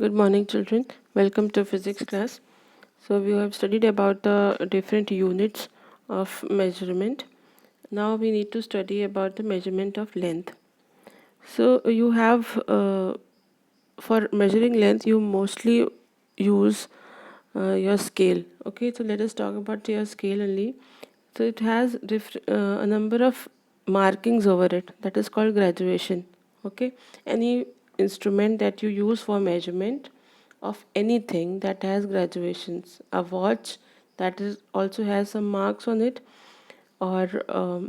Good morning, children. Welcome to physics class. So we have studied about the different units of measurement. Now we need to study about the measurement of length. So you have for measuring length you mostly use your scale. Okay, so let us talk about your scale only. So it has a number of markings over it, that is called graduation. Okay, any instrument that you use for measurement of anything that has graduations, a watch that is also has some marks on it, or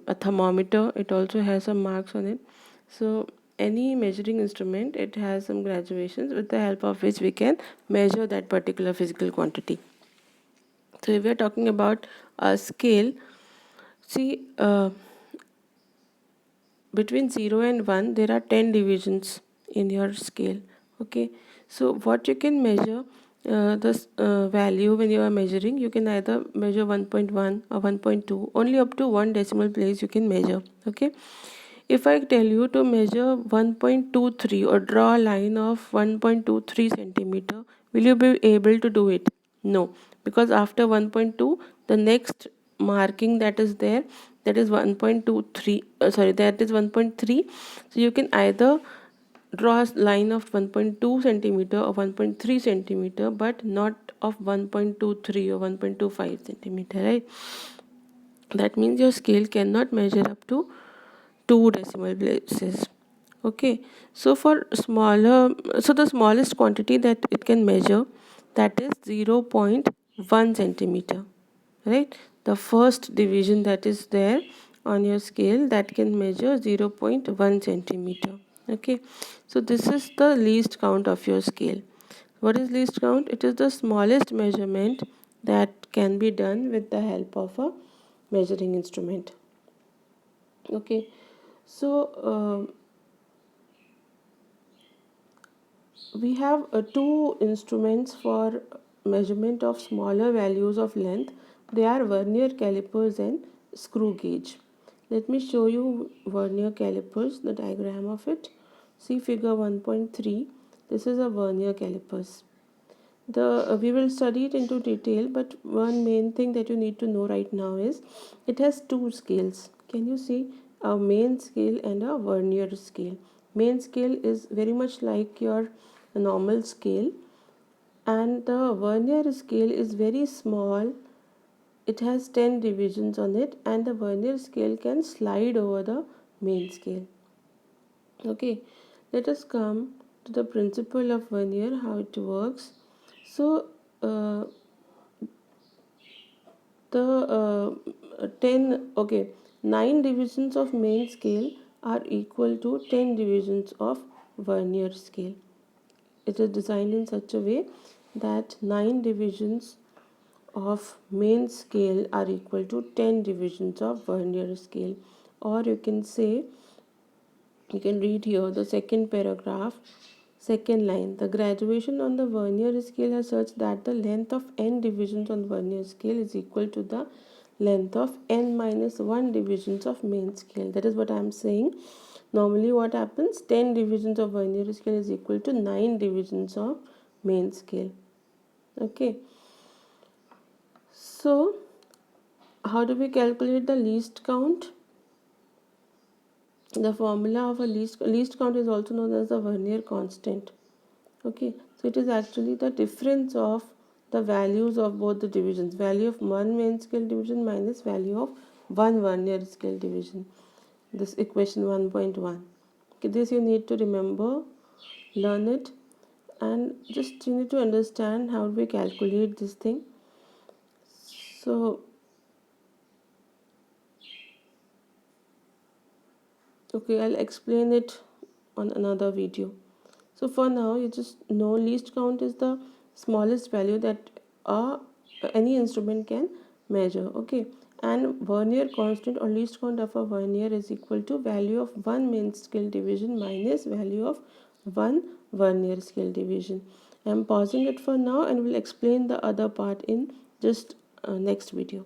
a thermometer, it also has some marks on it. So any measuring instrument, it has some graduations with the help of which we can measure that particular physical quantity. So if we are talking about a scale, see, between 0 and 1 there are 10 divisions in your scale. Okay, so what you can measure, the value when you are measuring, you can either measure 1.1 or 1.2, only up to one decimal place you can measure. Okay, if I tell you to measure 1.23 or draw a line of 1.23 centimeter, will you be able to do it? No, because after 1.2 the next marking that is there, that is 1.23, that is 1.3. So you can either draw a line of 1.2 centimeter or 1.3 centimeter, but not of 1.23 or 1.25 centimeter, right? That means your scale cannot measure up to two decimal places. Okay, so for smaller, so the smallest quantity that it can measure, that is 0.1 centimeter, right? The first division that is there on your scale, that can measure 0.1 centimeter. Okay, so this is the least count of your scale. What is least count? It is the smallest measurement that can be done with the help of a measuring instrument. Okay, so we have two instruments for measurement of smaller values of length. They are vernier calipers and screw gauge. Let me show you vernier calipers, the diagram of it. See figure 1.3. This is a vernier calipers. We will study it into detail, but one main thing that you need to know right now is it has two scales. Can you see a main scale and a vernier scale? Main scale is very much like your normal scale, and the vernier scale is very small. It has 10 divisions on it, and the vernier scale can slide over the main scale. Okay, let us come to the principle of vernier, how it works. So the 9 divisions of main scale are equal to 10 divisions of vernier scale. It is designed in such a way that 9 divisions of main scale are equal to 10 divisions of vernier scale. Or you can say, you can read here the second paragraph, second line. The graduation on the vernier scale is such that the length of n divisions on vernier scale is equal to the length of n minus 1 divisions of main scale. That is what I am saying. Normally what happens, 10 divisions of vernier scale is equal to 9 divisions of main scale. Okay, so how do we calculate the least count? The formula of a least count is also known as the vernier constant. Okay, so it is actually the difference of the values of both the divisions, value of one main scale division minus value of one vernier scale division, this equation 1.1. Okay, this you need to remember, learn it, and just you need to understand how we calculate this thing. So okay, I'll explain it on another video. So for now, you just know least count is the smallest value that any instrument can measure. Okay, and vernier constant or least count of a vernier is equal to value of one main scale division minus value of one vernier scale division. I am pausing it for now and will explain the other part in just next video.